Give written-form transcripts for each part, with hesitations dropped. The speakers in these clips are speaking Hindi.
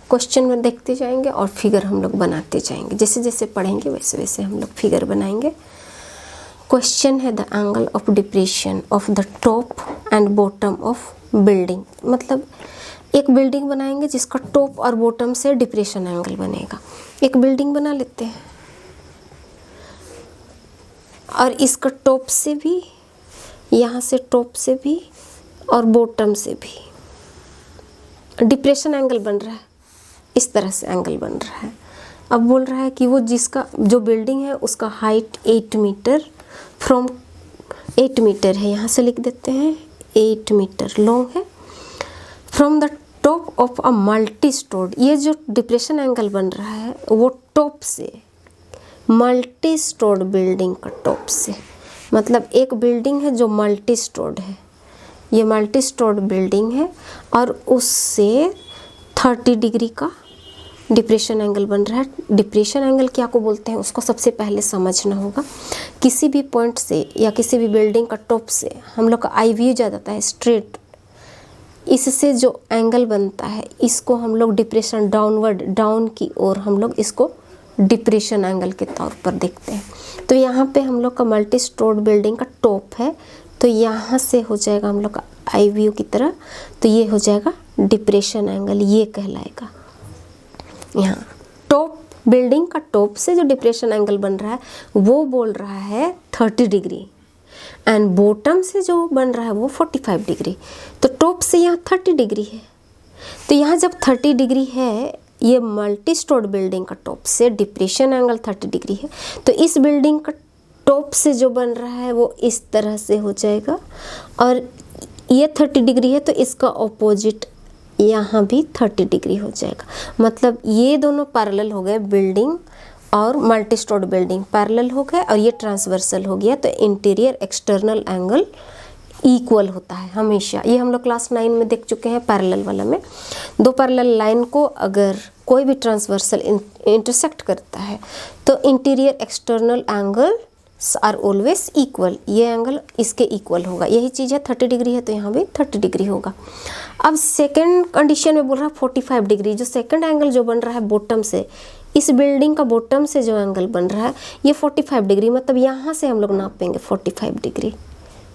क्वेश्चन में देखते जाएंगे और फिगर हम लोग बनाते जाएंगे। जैसे जैसे पढ़ेंगे वैसे वैसे हम लोग फिगर बनाएंगे। क्वेश्चन है the angle of depression of the top and bottom of building. मतलब एक बिल्डिंग बनाएंगे जिसका टॉप और बॉटम से डिप्रेशन एंगल बनेगा। एक बिल्डिंग बना लेते हैं और इसका टॉप से भी, यहाँ से टॉप से भी और बॉटम से भी डिप्रेशन एंगल बन रहा है। इस तरह से एंगल बन रहा है। अब बोल रहा है कि वो जिसका जो बिल्डिंग है उसका हाइट 8 मीटर फ्रॉम 8 मीटर है, यहाँ से लिख देते हैं 8 मीटर लॉन्ग है, from the top of a multi stored. ये जो डिप्रेशन एंगल बन रहा है वो टॉप से, मल्टी स्टोर्ड बिल्डिंग का टॉप से, मतलब एक बिल्डिंग है जो मल्टी स्टोर्ड है, ये मल्टी स्टोर्ड बिल्डिंग है और उससे 30 डिग्री का डिप्रेशन एंगल बन रहा है। डिप्रेशन एंगल क्या को बोलते हैं उसको सबसे पहले समझना होगा। किसी भी पॉइंट से या किसी भी बिल्डिंग का टॉप से हम लोग का आई व्यू जा जाता है स्ट्रेट, इससे जो एंगल बनता है इसको हम लोग डिप्रेशन डाउनवर्ड, डाउन की ओर हम लोग इसको डिप्रेशन एंगल के तौर पर देखते हैं। तो यहाँ पे हम लोग का मल्टी स्टोर्ड बिल्डिंग का टॉप है, तो यहाँ से हो जाएगा हम लोग का आई व्यू की तरह, तो ये हो जाएगा डिप्रेशन एंगल, ये कहलाएगा। यहाँ टॉप बिल्डिंग का टॉप से जो डिप्रेशन एंगल बन रहा है वो बोल रहा है 30 डिग्री एंड बॉटम से जो बन रहा है वो 45 डिग्री। तो टॉप से यहाँ 30 डिग्री है, तो यहाँ जब 30 डिग्री है, ये मल्टी स्टोर्ड बिल्डिंग का टॉप से डिप्रेशन एंगल 30 डिग्री है, तो इस बिल्डिंग का टॉप से जो बन रहा है वो इस तरह से हो जाएगा और ये 30 डिग्री है तो इसका ऑपोजिट यहाँ भी 30 डिग्री हो जाएगा। मतलब ये दोनों पैरेलल हो गए, बिल्डिंग और मल्टी स्टोर्ड बिल्डिंग पैरेलल हो गए और ये ट्रांसवर्सल हो गया। तो इंटीरियर एक्सटर्नल एंगल इक्वल होता है हमेशा। ये हम लोग क्लास 9 में देख चुके हैं पैरेलल वाला में। दो पैरेलल लाइन को अगर कोई भी ट्रांसवर्सल इंटरसेक्ट करता है तो interior external angle are always equal, ये एंगल इसके इक्वल होगा। यही चीज़ है, 30 डिग्री है तो यहाँ भी 30 डिग्री होगा। अब सेकेंड कंडीशन में बोल रहा है 45 डिग्री, जो सेकेंड एंगल जो बन रहा है बॉटम से, इस बिल्डिंग का बॉटम से जो एंगल बन रहा है ये 45 डिग्री, मतलब यहाँ से हम लोग नापेंगे 45 डिग्री।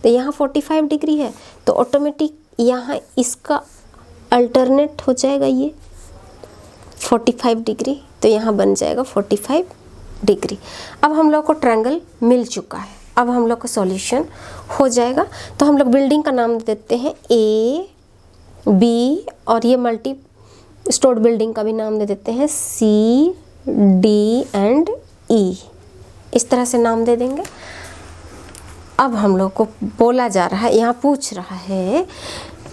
तो यहाँ 45 डिग्री है तो ऑटोमेटिक यहाँ इसका अल्टरनेट हो जाएगा ये 45 डिग्री, तो यहाँ बन जाएगा 45 डिग्री। अब हम लोग को ट्रायंगल मिल चुका है, अब हम लोग का सॉल्यूशन हो जाएगा। तो हम लोग बिल्डिंग का नाम देते हैं ए बी और ये मल्टी स्टोर्ड बिल्डिंग का भी नाम दे देते हैं सी डी एंड ई, इस तरह से नाम दे देंगे। अब हम लोग को बोला जा रहा है, यहाँ पूछ रहा है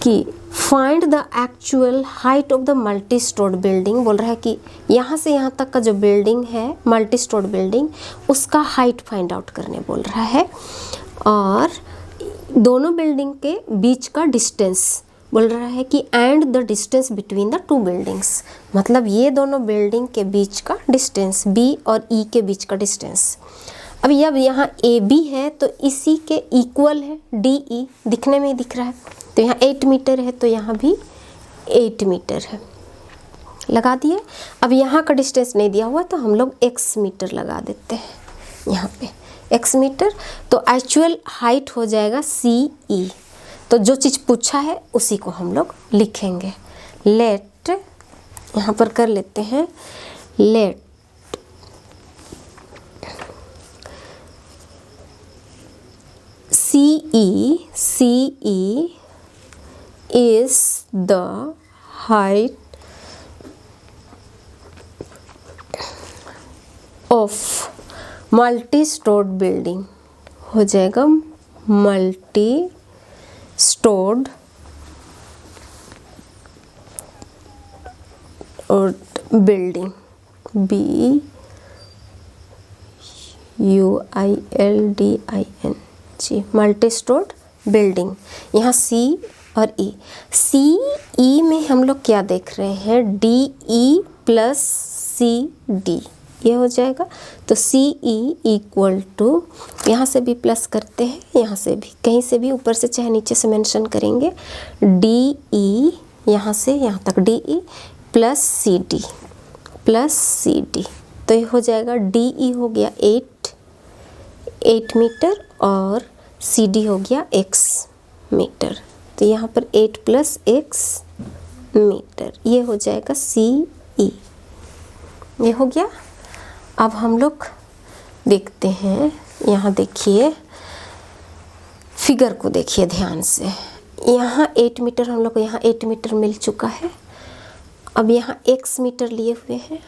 कि find the actual height of the multi stored building. बोल रहा है कि यहाँ से यहाँ तक का जो बिल्डिंग है मल्टी स्टोर्ड बिल्डिंग, उसका हाइट फाइंड आउट करने बोल रहा है और दोनों बिल्डिंग के बीच का डिस्टेंस बोल रहा है कि and the distance between the two buildings, मतलब ये दोनों बिल्डिंग के बीच का डिस्टेंस, बी और ई के बीच का डिस्टेंस। अब यहाँ ए बी है तो इसी के इक्वल है डी ई, दिखने में ही दिख रहा है। तो यहाँ 8 मीटर है तो यहाँ भी 8 मीटर है, लगा दिए। अब यहाँ का डिस्टेंस नहीं दिया हुआ तो हम लोग x मीटर लगा देते हैं यहाँ पे x मीटर। तो एक्चुअल हाइट हो जाएगा सी ई। तो जो चीज़ पूछा है उसी को हम लोग लिखेंगे। लेट यहाँ पर कर लेते हैं, late CE is the height of multi-stored building, हो जाएगा multi-stored और building BUILDING, multi stored building. यहाँ सी और ई, सी ई में हम लोग क्या देख रहे हैं, D E plus C D, ये हो जाएगा। तो सी ई इक्वल टू, यहाँ से भी प्लस करते हैं, यहाँ से भी, कहीं से भी ऊपर से चाहे नीचे से मेंशन करेंगे, डी ई यहाँ से यहाँ तक D E plus C D, तो ये हो जाएगा डी ई हो गया 8 मीटर और सी डी हो गया x मीटर, तो यहाँ पर 8 + x मीटर, ये हो जाएगा सी ई। ये हो गया। अब हम लोग देखते हैं, यहाँ देखिए फिगर को देखिए ध्यान से। यहाँ 8 मीटर हम लोग को यहाँ 8 मीटर मिल चुका है। अब यहाँ x मीटर लिए हुए हैं।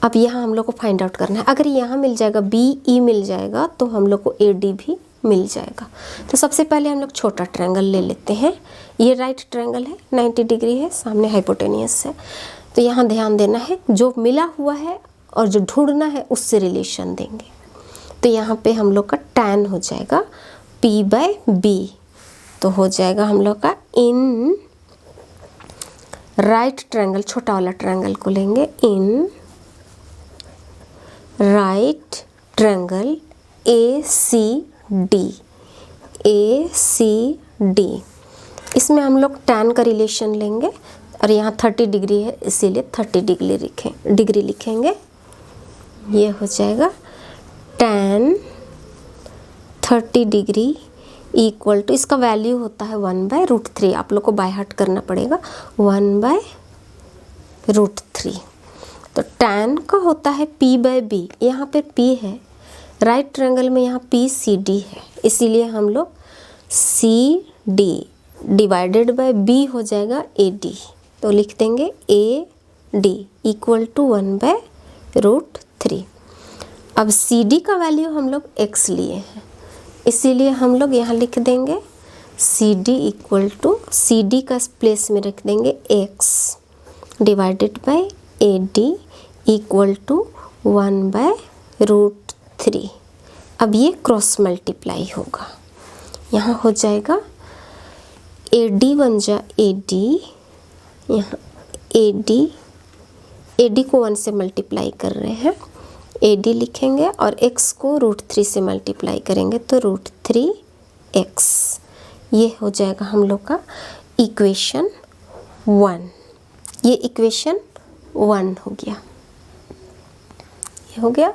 अब यहाँ हम लोग को फाइंड आउट करना है। अगर यहाँ मिल जाएगा बी ई मिल जाएगा तो हम लोग को ए डी भी मिल जाएगा। तो सबसे पहले हम लोग छोटा ट्रायंगल ले लेते हैं। ये राइट ट्रायंगल है, 90 डिग्री है, सामने हाइपोटेनियस है। तो यहाँ ध्यान देना है, जो मिला हुआ है और जो ढूंढना है उससे रिलेशन देंगे। तो यहाँ पे हम लोग का tan हो जाएगा P/B, तो हो जाएगा हम लोग का इन राइट ट्रायंगल, छोटा वाला ट्रायंगल को लेंगे, इन राइट ट्रायंगल ACD, इसमें हम लोग tan का रिलेशन लेंगे और यहाँ 30 डिग्री है इसीलिए 30 डिग्री लिखेंगे। ये हो जाएगा tan 30 डिग्री इक्वल टू, इसका वैल्यू होता है 1/√3, आप लोग को बाय हार्ट करना पड़ेगा, 1/√3। तो tan का होता है P/B, यहाँ पे P है, राइट ट्रायंगल में यहाँ PCD है, इसीलिए हम लोग CD डिवाइडेड बाय B हो जाएगा AD, तो लिख देंगे AD इक्वल टू 1/√3। अब CD का वैल्यू हम लोग x लिए हैं, इसीलिए हम लोग यहाँ लिख देंगे CD इक्वल टू, CD का प्लेस में रख देंगे x divided by AD equal to 1/√3। अब ये क्रॉस मल्टीप्लाई होगा, यहाँ हो जाएगा AD बन जा AD, यहाँ AD को 1 से मल्टीप्लाई कर रहे हैं, AD लिखेंगे और x को √3 से मल्टीप्लाई करेंगे तो √3x। ये हो जाएगा हम लोग का इक्वेशन 1। ये इक्वेशन 1 हो गया, ये हो गया।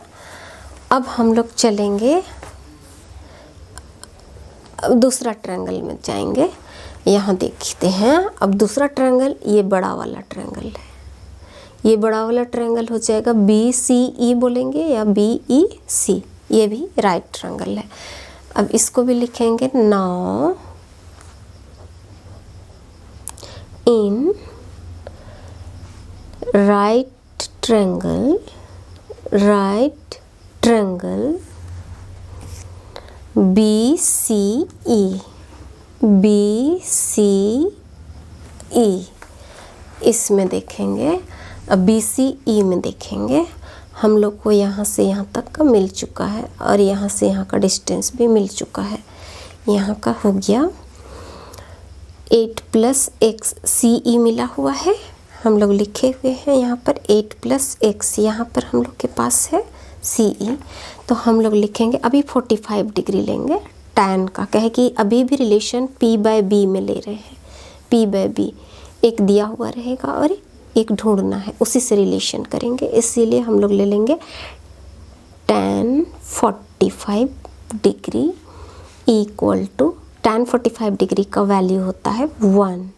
अब हम लोग चलेंगे, अब दूसरा ट्रायंगल में जाएंगे। यहाँ देखते हैं, अब दूसरा ट्रायंगल ये बड़ा वाला ट्रायंगल है, ये बड़ा वाला ट्रायंगल हो जाएगा BCE बोलेंगे या BEC, ये भी राइट ट्रायंगल है। अब इसको भी लिखेंगे now in right triangle BCE इसमें देखेंगे। अब BCE में देखेंगे, हम लोग को यहाँ से यहाँ तक का मिल चुका है और यहाँ से यहाँ का डिस्टेंस भी मिल चुका है। यहाँ का हो गया 8 + x, CE मिला हुआ है, हम लोग लिखे हुए हैं यहाँ पर 8 + x, यहाँ पर हम लोग के पास है CE, तो हम लोग लिखेंगे अभी 45 डिग्री लेंगे tan का, कहे कि अभी भी रिलेशन P/B में ले रहे हैं। P/B एक दिया हुआ रहेगा और एक ढूंढना है, उसी से रिलेशन करेंगे, इसीलिए हम लोग ले लेंगे tan 45 degree equal to, tan 45 degree का वैल्यू होता है 1।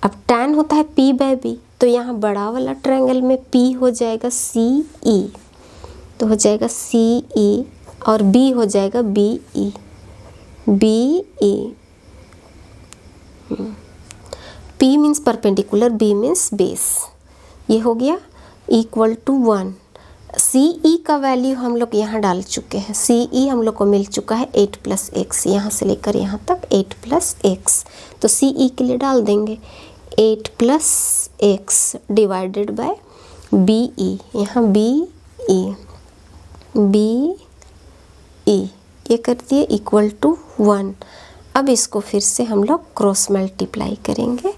अब tan होता है P/B, तो यहाँ बड़ा वाला ट्रायंगल में P हो जाएगा CE, तो हो जाएगा CE और B हो जाएगा BE। P means perpendicular, B means base, ये हो गया इक्वल टू 1। CE का वैल्यू हम लोग यहाँ डाल चुके हैं, CE हम लोग को मिल चुका है 8 + x, यहाँ से लेकर यहाँ तक 8 + x, तो CE के लिए डाल देंगे 8 + x डिवाइडेड बाय BE, यहाँ BE ये कर दिए इक्वल टू 1। अब इसको फिर से हम लोग क्रॉस मल्टीप्लाई करेंगे,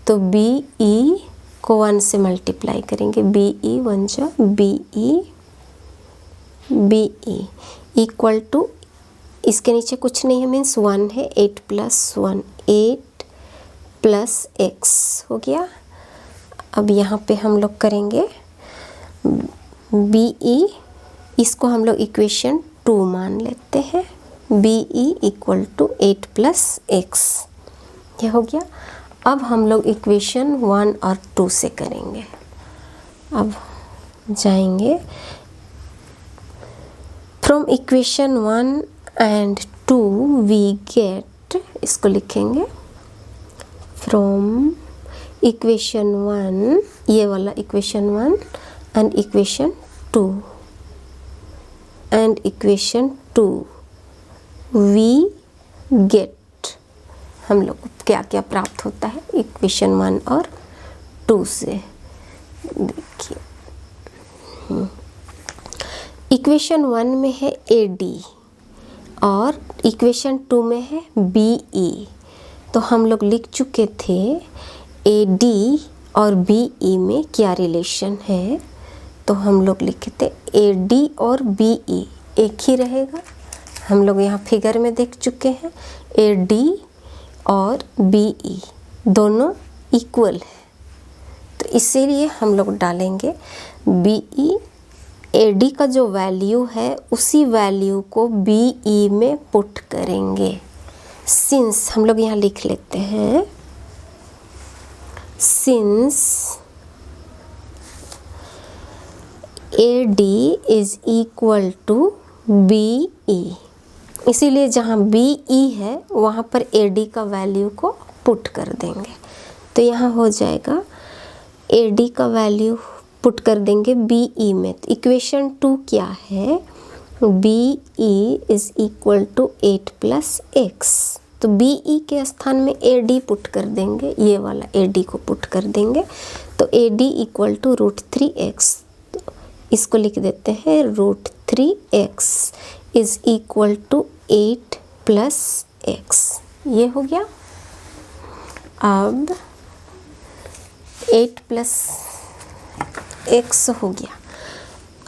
तो BE को 1 से मल्टीप्लाई करेंगे, BE 1 जा BE इक्वल टू, इसके नीचे कुछ नहीं है मीन्स 1 है, 8 + 1 8 + x हो गया। अब यहाँ पे हम लोग करेंगे बी ई, इसको हम लोग इक्वेशन 2 मान लेते हैं। B E equal to 8 plus X, ये हो गया। अब हम लोग इक्वेशन 1 और 2 से करेंगे। अब जाएंगे from equation 1 and 2 we get, इसको लिखेंगे फ्रॉम इक्वेशन 1, ये वाला equation 1 and equation 2 and equation 2 we get, हम लोग को क्या क्या प्राप्त होता है इक्वेशन 1 और 2 से। देखिए इक्वेशन 1 में है ए डी और इक्वेशन 2 में है बी ई। तो हम लोग लिख चुके थे ए डी और बी ई में क्या रिलेशन है, तो हम लोग लिखे थे ए डी और बी ई एक ही रहेगा। हम लोग यहाँ फिगर में देख चुके हैं ए डी और बी ई दोनों इक्वल है, तो इसीलिए हम लोग डालेंगे बी ई। ए डी का जो वैल्यू है उसी वैल्यू को बी ई में पुट करेंगे। सिंस हम लोग यहाँ लिख लेते हैं, since A D is equal to B E, इसीलिए जहाँ बी ई है वहाँ पर ए डी का वैल्यू को पुट कर देंगे। तो यहाँ हो जाएगा ए डी का वैल्यू पुट कर देंगे बी ई में। तो इक्वेशन 2 क्या है, B E is equal to 8 plus X. तो बी ई के स्थान में ए डी पुट कर देंगे, ये वाला ए डी को पुट कर देंगे। तो A D equal to √3x, इसको लिख देते हैं √3x is equal to 8 plus X, ये हो गया। अब 8 प्लस एक्स हो गया।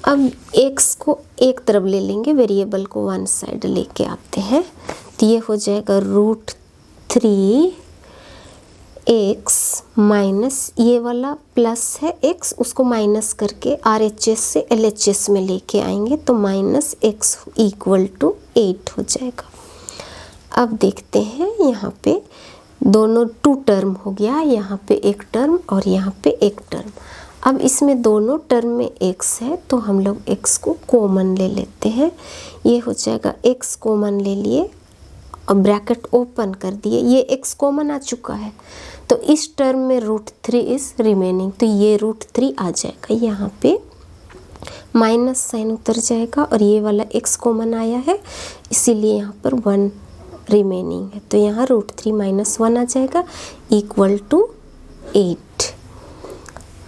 अब x को एक तरफ ले लेंगे, वेरिएबल को वन साइड लेके आते हैं, तो ये हो जाएगा √3x माइनस ये वाला प्लस है x, उसको माइनस करके RHS से LHS में लेके आएंगे तो माइनस x इक्वल टू 8 हो जाएगा। अब देखते हैं यहाँ पे दोनों 2 टर्म हो गया, यहाँ पे एक टर्म और यहाँ पे एक टर्म। अब इसमें दोनों टर्म में x है तो हम लोग x को कॉमन ले लेते हैं, ये हो जाएगा x कॉमन ले लिए और ब्रैकेट ओपन कर दिए, ये x कॉमन आ चुका है। तो इस टर्म में √3 इज रिमेनिंग, तो ये √3 आ जाएगा, यहाँ पे माइनस साइन उतर जाएगा और ये वाला x कॉमन आया है इसीलिए यहाँ पर 1 रिमेनिंग है। तो यहाँ √3 माइनस 1 आ जाएगा इक्वल टू 8।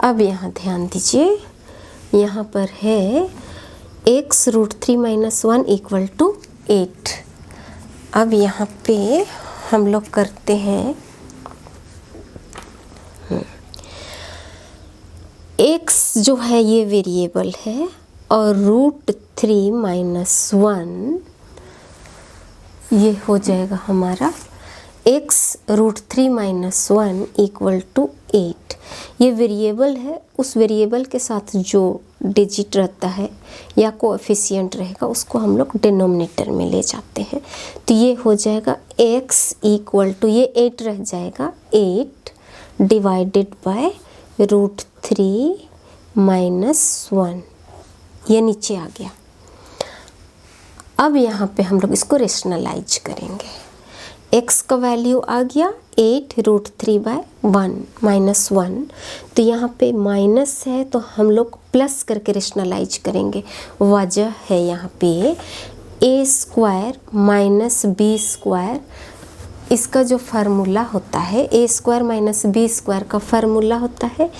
अब यहाँ ध्यान दीजिए, यहाँ पर है x √3 माइनस 1 इक्वल टू 8। अब यहाँ पे हम लोग करते हैं x जो है ये वेरिएबल है और √3 माइनस 1 ये हो जाएगा हमारा x √3 माइनस 1 इक्वल टू 8। ये वेरिएबल है, उस वेरिएबल के साथ जो डिजिट रहता है या कोएफिशिएंट रहेगा उसको हम लोग डिनोमिनेटर में ले जाते हैं। तो ये हो जाएगा x इक्वल टू, ये 8 रह जाएगा, 8 डिवाइडेड बाय √3 माइनस 1, ये नीचे आ गया। अब यहाँ पे हम लोग इसको रेशनलाइज करेंगे, x का वैल्यू आ गया 8 √3 बाय 1 माइनस 1, तो यहाँ पे माइनस है तो हम लोग प्लस करके रेशनलाइज करेंगे। वजह है यहाँ पे a² माइनस b², इसका जो फार्मूला होता है a² माइनस b² का फार्मूला होता है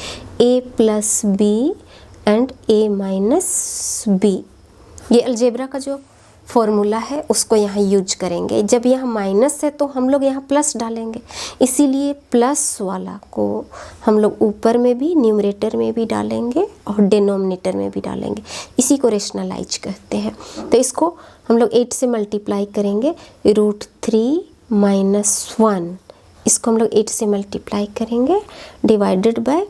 a plus B and a minus B. ये अलजेब्रा का जो फॉर्मूला है उसको यहाँ यूज करेंगे। जब यहाँ माइनस है तो हम लोग यहाँ प्लस डालेंगे, इसीलिए प्लस वाला को हम लोग ऊपर में भी न्यूमरेटर में भी डालेंगे और डिनोमिनेटर में भी डालेंगे, इसी को रेशनलाइज कहते हैं। तो इसको हम लोग 8 से मल्टीप्लाई करेंगे, √3 माइनस 1 इसको हम लोग 8 से मल्टीप्लाई करेंगे डिवाइडेड बाय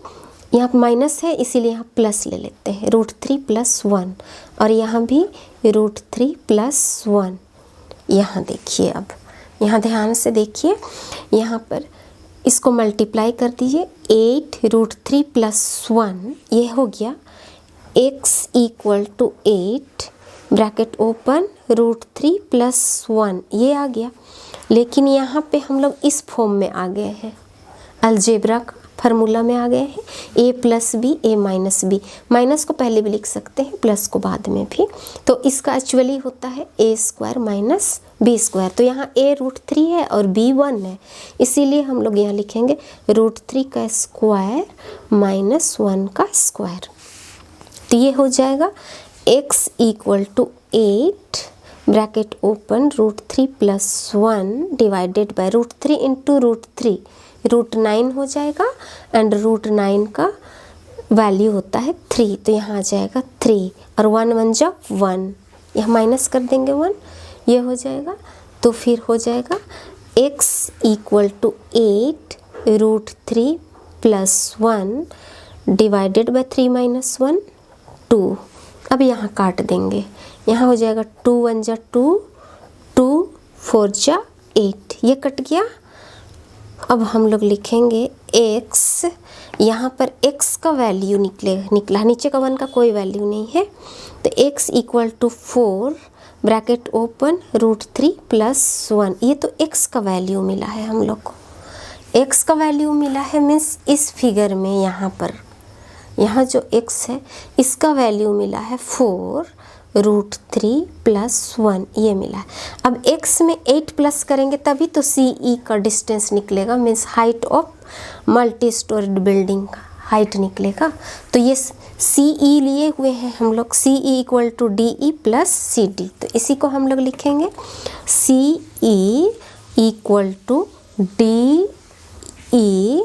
यहाँ माइनस है इसीलिए यहाँ प्लस ले लेते हैं, √3 + 1, और यहाँ भी √3 + 1। यहाँ देखिए, अब यहाँ ध्यान से देखिए, यहाँ पर इसको मल्टीप्लाई कर दीजिए, 8 √3 + 1, ये हो गया x = 8 ब्रैकेट ओपन √3 + 1, ये आ गया। लेकिन यहाँ पे हम लोग इस फॉर्म में आ गए हैं, अलजेब्रा का फार्मूला में आ गए हैं, a + b a - b, minus को पहले भी लिख सकते हैं, प्लस को बाद में भी। तो इसका एक्चुअली होता है a² - b²। तो यहाँ a √3 है और b 1 है, इसीलिए हम लोग यहाँ लिखेंगे √3 का स्क्वायर - 1 का स्क्वायर। तो ये हो जाएगा x = 8 bracket open √3 + 1 divided by √3 × √3, √9 हो जाएगा, एंड √9 का वैल्यू होता है 3, तो यहाँ आ जाएगा 3, और 1 1 जा 1, यहाँ माइनस कर देंगे 1, ये हो जाएगा। तो फिर हो जाएगा x = 8 √3 + 1 डिवाइडेड बाय 3 - 1 2। अब यहाँ काट देंगे, यहाँ हो जाएगा 2 1 जा 2, 2 4 जा 8, ये कट गया। अब हम लोग लिखेंगे x, यहाँ पर x का वैल्यू निकला, नीचे का 1 का कोई वैल्यू नहीं है, तो x = 4 ब्रैकेट ओपन √3 + 1, ये तो x का वैल्यू मिला है हम लोग को, x का वैल्यू मिला है मीन्स इस फिगर में यहाँ पर, यहाँ जो x है इसका वैल्यू मिला है 4 √3 + 1, ये मिला है। अब x में 8 प्लस करेंगे तभी तो CE का डिस्टेंस निकलेगा, means height of multi storeyed building का हाइट निकलेगा। तो ये CE लिए हुए हैं हम लोग, CE = DE + CD, तो इसी को हम लोग लिखेंगे CE = DE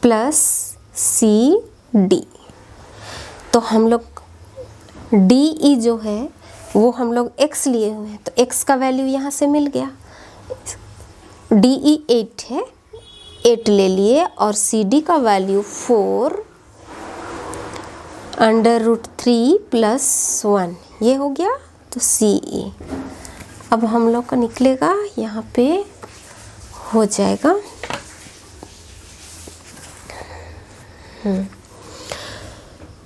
+ CD। तो हम लोग DE जो है वो हम लोग x लिए हुए हैं, तो x का वैल्यू यहाँ से मिल गया, DE 8 है, 8 ले लिए, और CD का वैल्यू 4 √3 + 1, ये हो गया। तो CE अब हम लोग का निकलेगा, यहाँ पे हो जाएगा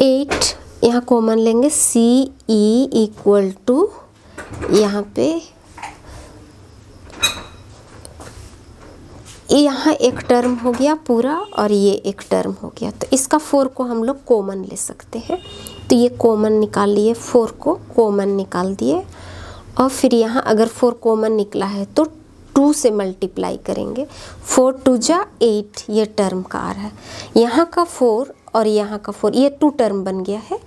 8, यहाँ कॉमन लेंगे, CE = यहाँ पे यहाँ एक टर्म हो गया पूरा और ये एक टर्म हो गया, तो इसका 4 को हम लोग कॉमन ले सकते हैं, तो ये कॉमन निकाल लिए, 4 को कॉमन निकाल दिए, और फिर यहाँ अगर 4 कॉमन निकला है तो 2 से मल्टीप्लाई करेंगे, 4 2 जा 8, ये टर्म का आ रहा है, यहाँ का 4 और यहाँ का 4, ये 2 टर्म बन गया है।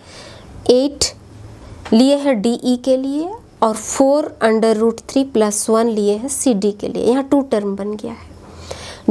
8 लिए हैं DE के लिए और 4 √3 + 1 लिए हैं CD के लिए, यहाँ 2 टर्म बन गया है।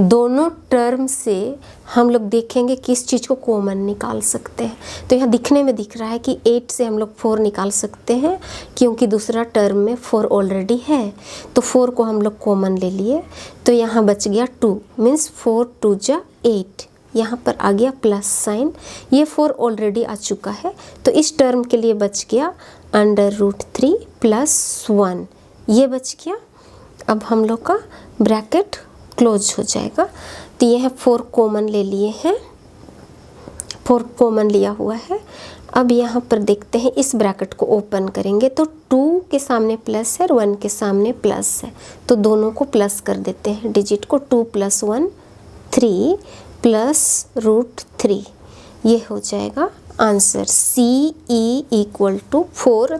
दोनों टर्म से हम लोग देखेंगे किस चीज़ को कॉमन निकाल सकते हैं, तो यहाँ दिखने में दिख रहा है कि 8 से हम लोग 4 निकाल सकते हैं, क्योंकि दूसरा टर्म में 4 ऑलरेडी है, तो 4 को हम लोग कॉमन ले लिए, तो यहाँ बच गया 2, मीन्स 4 2 जा 8, यहाँ पर आ गया प्लस साइन, ये 4 ऑलरेडी आ चुका है, तो इस टर्म के लिए बच गया √3 + 1, ये बच गया। अब हम लोग का ब्रैकेट क्लोज हो जाएगा, तो ये है 4 कॉमन ले लिए हैं, 4 कॉमन लिया हुआ है। अब यहाँ पर देखते हैं, इस ब्रैकेट को ओपन करेंगे तो 2 के सामने प्लस है और 1 के सामने प्लस है, तो दोनों को प्लस कर देते हैं, डिजिट को, 2 + 1 3 + √3, ये हो जाएगा आंसर। CE = 4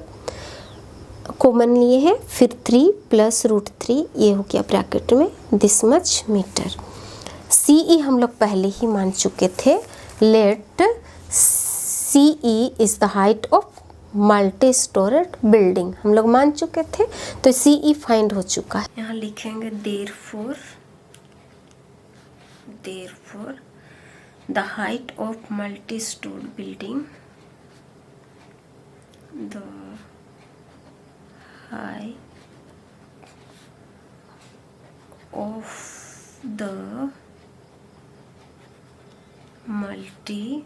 कॉमन लिए हैं, फिर 3 + √3, ये हो गया ब्रैकेट में दिस मच मीटर। CE हम लोग पहले ही मान चुके थे, let CE is the height of multi storeyed building, हम लोग मान चुके थे, तो CE फाइंड हो चुका है। यहाँ लिखेंगे therefore the height of multi-stored building, the height of the multi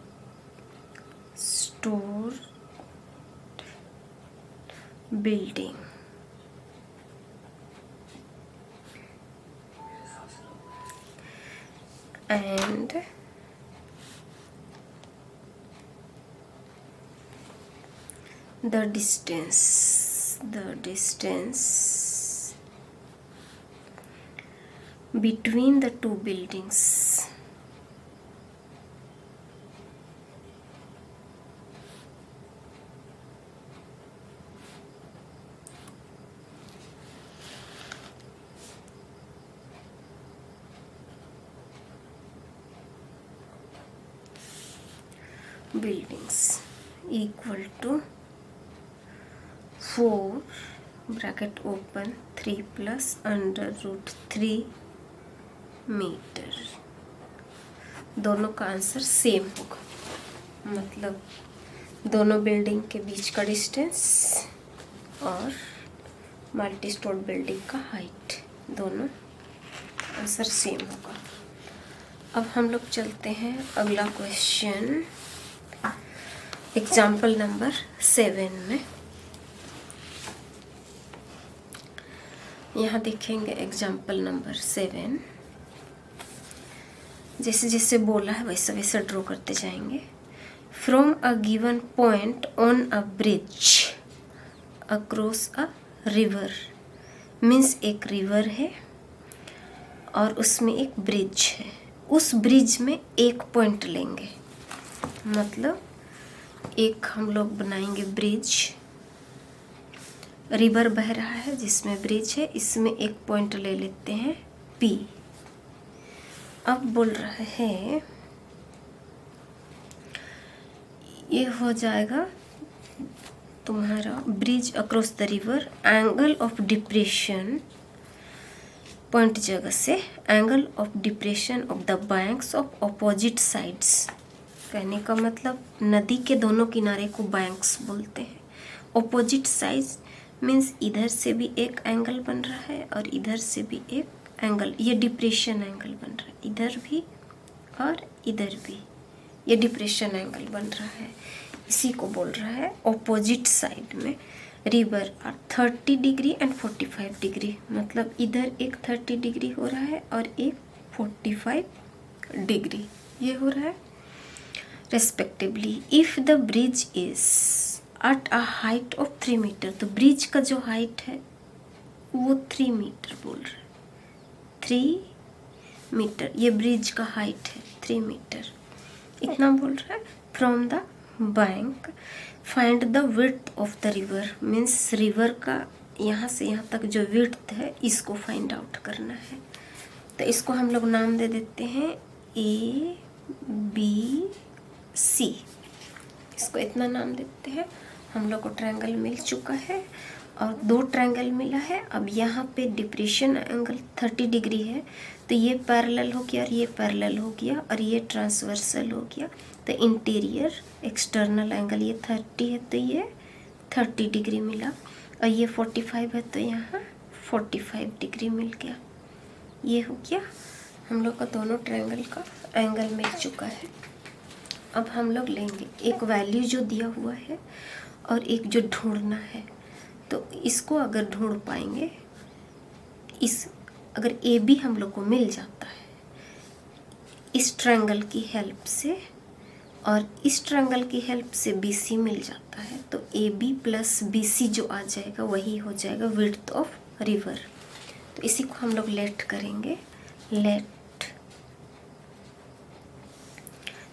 store building and the distance between the two buildings equal to 4 bracket open 3 plus √3 metre. दोनों का आंसर सेम होगा, मतलब दोनों बिल्डिंग के बीच का डिस्टेंस और मल्टी स्टोर बिल्डिंग का हाइट, दोनों आंसर सेम होगा। अब हम लोग चलते हैं अगला क्वेश्चन, एग्जाम्पल नंबर 7 में। यहाँ देखेंगे एग्जाम्पल नंबर 7, जैसे जैसे बोला है वैसे वैसे ड्रॉ करते जाएंगे। From a given point on a bridge across a river, means एक रिवर है और उसमें एक ब्रिज है। उस ब्रिज में एक पॉइंट लेंगे, मतलब एक हम लोग बनाएंगे ब्रिज, रिवर बह रहा है जिसमें ब्रिज है, इसमें एक पॉइंट ले लेते हैं P। अब बोल रहा है ये हो जाएगा तुम्हारा bridge across the river, angle of depression, point जगह से angle of depression of the banks of opposite sides. कहने का मतलब नदी के दोनों किनारे को बैंक्स बोलते हैं। अपोजिट साइड्स मीन्स इधर से भी एक एंगल बन रहा है और इधर से भी एक एंगल, ये डिप्रेशन एंगल बन रहा है, इधर भी और इधर भी ये डिप्रेशन एंगल बन रहा है। इसी को बोल रहा है अपोजिट साइड में रिवर और 30 डिग्री एंड 45 डिग्री, मतलब इधर एक 30 डिग्री हो रहा है और एक 45 डिग्री ये हो रहा है respectively. If the bridge is at a height of 3 metre, तो ब्रिज का जो हाइट है वो 3 मीटर बोल रहा है, 3 मीटर ये ब्रिज का हाइट है, 3 मीटर इतना बोल रहा है। From the bank find the width of the river, means river का यहाँ से यहाँ तक जो विड्थ है इसको फाइंड आउट करना है। तो इसको हम लोग नाम दे देते हैं ABC, इसको इतना नाम देते हैं। हम लोग को ट्रायंगल मिल चुका है और 2 ट्रायंगल मिला है। अब यहाँ पे डिप्रेशन एंगल 30 डिग्री है, तो ये पैरेलल हो गया और ये पैरेलल हो गया और ये ट्रांसवर्सल हो गया। तो इंटीरियर एक्सटर्नल एंगल ये 30 है तो ये 30 डिग्री मिला और ये 45 है तो यहाँ 45 डिग्री मिल गया। ये हो गया हम लोग का दोनों ट्रायंगल का एंगल मिल चुका है। अब हम लोग लेंगे एक वैल्यू जो दिया हुआ है और एक जो ढूंढना है, तो इसको अगर ढूंढ पाएंगे, इस अगर ए बी हम लोग को मिल जाता है इस ट्रायंगल की हेल्प से और इस ट्रायंगल की हेल्प से बी सी मिल जाता है, तो A B plus B C जो आ जाएगा वही हो जाएगा विड्थ ऑफ रिवर। तो इसी को हम लोग लेट करेंगे, let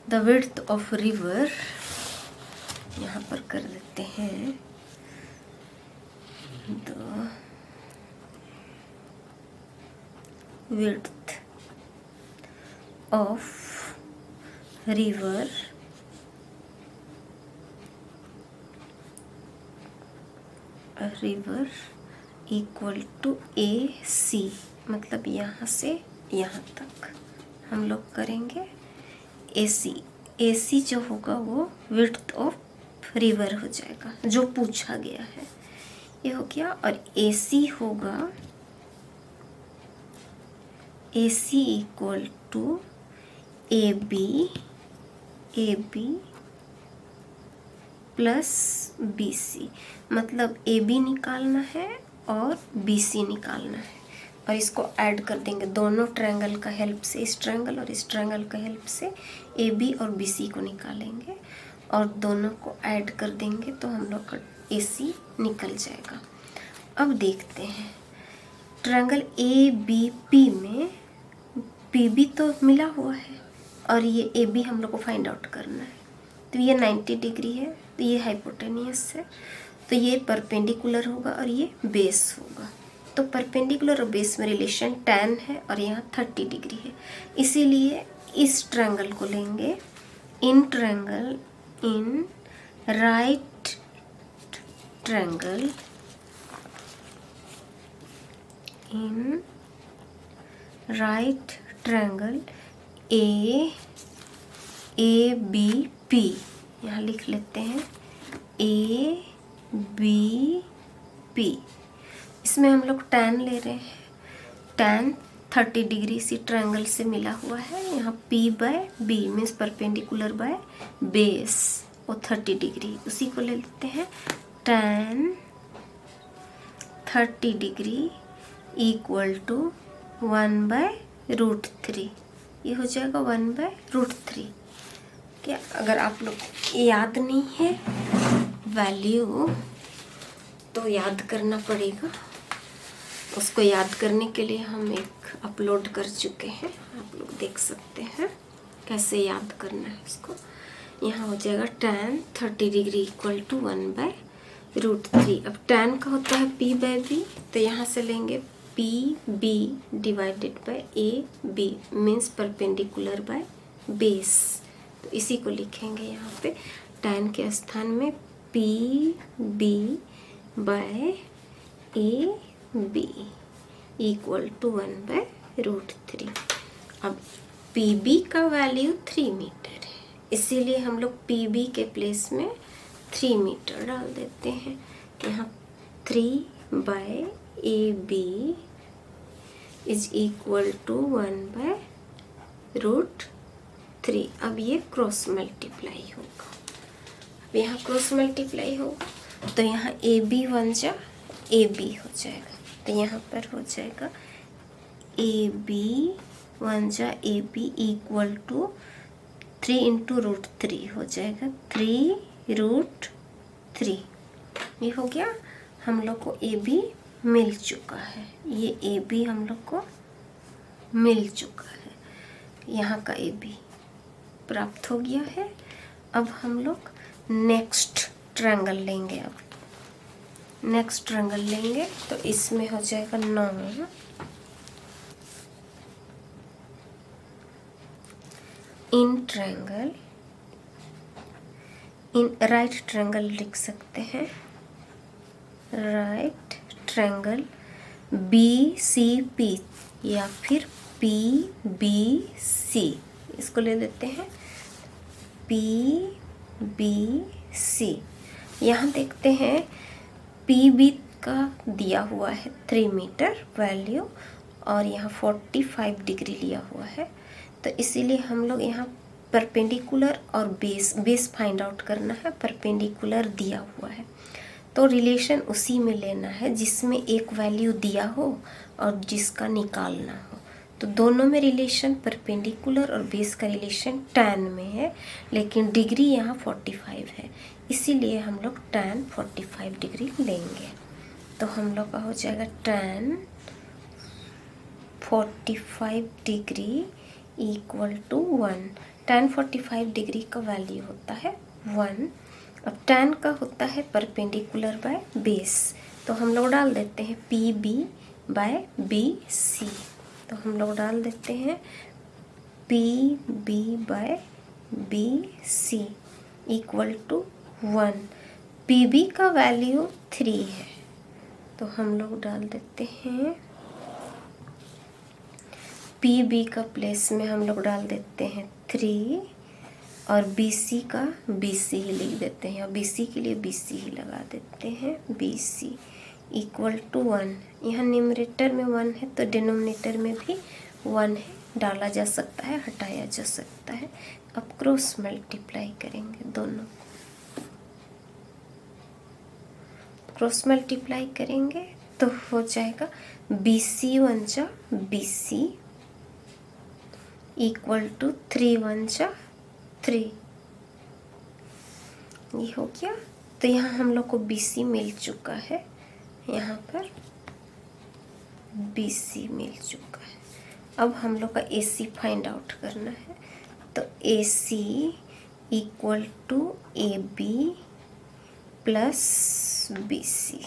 the width of river यहाँ पर कर देते हैं the width of river equal to AC, मतलब यहाँ से यहाँ तक हम लोग करेंगे AC जो होगा वो विड्थ ऑफ रिवर हो जाएगा जो पूछा गया है, ये हो गया। और AC होगा AC equal to AB AB plus BC, मतलब AB निकालना है और BC निकालना है, और इसको ऐड कर देंगे दोनों ट्रायंगल का हेल्प से, इस ट्रायंगल और इस ट्रायंगल का हेल्प से AB और BC को निकालेंगे और दोनों को ऐड कर देंगे तो हम लोग का AC निकल जाएगा। अब देखते हैं ट्रायंगल ABP में PB तो मिला हुआ है और ये AB हम लोग को फाइंड आउट करना है। तो ये 90 डिग्री है, तो ये हाइपोटेनियस है, तो ये परपेंडिकुलर होगा और ये बेस होगा। तो परपेंडिकुलर और बेस में रिलेशन tan है और यहाँ 30 डिग्री है, इसीलिए इस ट्रायंगल को लेंगे in right triangle in right triangle ABP, यहाँ लिख लेते हैं ABP। इसमें हम लोग tan ले रहे हैं, tan 30 डिग्री इसी ट्रायंगल से मिला हुआ है। यहाँ P/B means perpendicular by base, वो 30 डिग्री, उसी को ले लेते हैं tan 30 डिग्री इक्वल टू 1/√3। ये हो जाएगा 1/√3। क्या अगर आप लोग याद नहीं है वैल्यू तो याद करना पड़ेगा। उसको याद करने के लिए हम एक अपलोड कर चुके हैं, आप लोग देख सकते हैं कैसे याद करना है उसको। यहाँ हो जाएगा tan 30 डिग्री इक्वल टू 1/√3। अब tan का होता है P/B, तो यहाँ से लेंगे PB divided by AB means perpendicular by base, तो इसी को लिखेंगे यहाँ पे tan के स्थान में PB by AB equal to 1/√3। अब PB का वैल्यू 3 मीटर है, इसीलिए हम लोग PB के प्लेस में 3 मीटर डाल देते हैं। यहाँ 3/AB इज इक्वल टू 1/√3। अब ये क्रॉस मल्टीप्लाई होगा, अब यहाँ क्रॉस मल्टीप्लाई होगा तो यहाँ AB 1 जा AB हो जाएगा, तो यहाँ पर हो जाएगा AB 1 जा AB इक्वल टू 3 × √3 हो जाएगा 3√3। ये हो गया, हम लोग को AB मिल चुका है, ये AB हम लोग को मिल चुका है, यहाँ का AB प्राप्त हो गया है। अब हम लोग नेक्स्ट ट्रायंगल लेंगे। अब नेक्स्ट ट्रायंगल लेंगे तो इसमें हो जाएगा 9 in triangle in right triangle लिख सकते हैं, राइट ट्रायंगल BCP या फिर PBC, इसको ले लेते हैं PBC। यहाँ देखते हैं PB का दिया हुआ है 3 मीटर वैल्यू और यहाँ 45 डिग्री लिया हुआ है, तो इसीलिए हम लोग यहाँ परपेंडिकुलर और बेस फाइंड आउट करना है। परपेंडिकुलर दिया हुआ है तो रिलेशन उसी में लेना है जिसमें एक वैल्यू दिया हो और जिसका निकालना हो। तो दोनों में रिलेशन परपेंडिकुलर और बेस का रिलेशन tan में है, लेकिन डिग्री यहाँ 45 है, इसीलिए हम लोग tan 45 डिग्री लेंगे। तो हम लोग का हो जाएगा tan 45 degree equal to 1। tan 45 degree का वैल्यू होता है 1। अब tan का होता है परपेंडिकुलर बाय बेस, तो हम लोग डाल देते हैं PB/BC, तो हम लोग डाल देते हैं PB/BC इक्वल टू 1। PB का वैल्यू 3 है, तो हम लोग डाल देते हैं PB का प्लेस में हम लोग डाल देते हैं 3 और BC का BC ही लिख देते हैं, और BC के लिए BC ही लगा देते हैं BC इक्वल टू 1। यहाँ न्यूमरेटर में 1 है तो डिनोमिनेटर में भी 1 है, डाला जा सकता है हटाया जा सकता है, अब क्रॉस मल्टीप्लाई करेंगे दोनों, क्रॉस मल्टीप्लाई करेंगे तो हो जाएगा BC 1 जा BC इक्वल टू 3 1 जा 3, ये हो गया। तो यहाँ हम लोग को BC मिल चुका है, यहाँ पर BC मिल चुका है। अब हम लोग का AC फाइंड आउट करना है, तो AC equal to AB plus BC।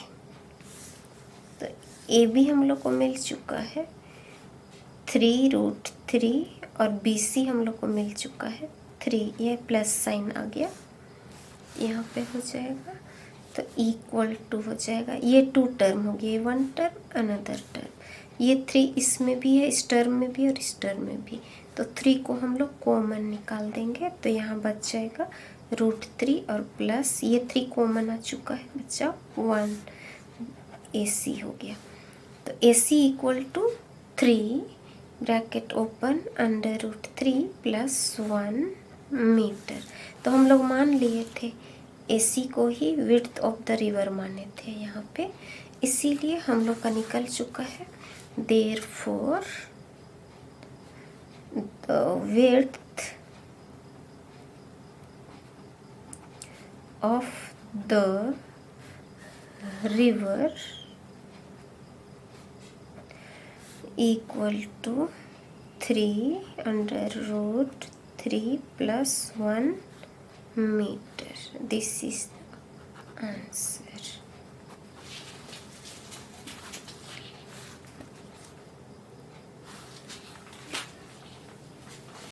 तो AB हम लोग को मिल चुका है 3√3 और BC हम लोग को मिल चुका है 3, ये प्लस साइन आ गया यहाँ पे हो जाएगा। तो इक्वल टू हो जाएगा, ये 2 टर्म हो गया, 1 टर्म अनदर टर्म, ये 3 इसमें भी है, इस टर्म में भी और इस टर्म में भी। तो 3 को हम लोग कॉमन निकाल देंगे, तो यहाँ बच जाएगा √3 और प्लस ये 3 कॉमन आ चुका है, बचा 1, AC हो गया। तो AC equal to 3 bracket open under √3 plus 1 metre. तो हम लोग मान लिए थे AC को ही विड्थ ऑफ द रिवर माने थे यहाँ पे, इसीलिए हम लोग का निकल चुका है। Therefore the width of the river equal to 3 under root 3 plus 1 meter. This is the answer.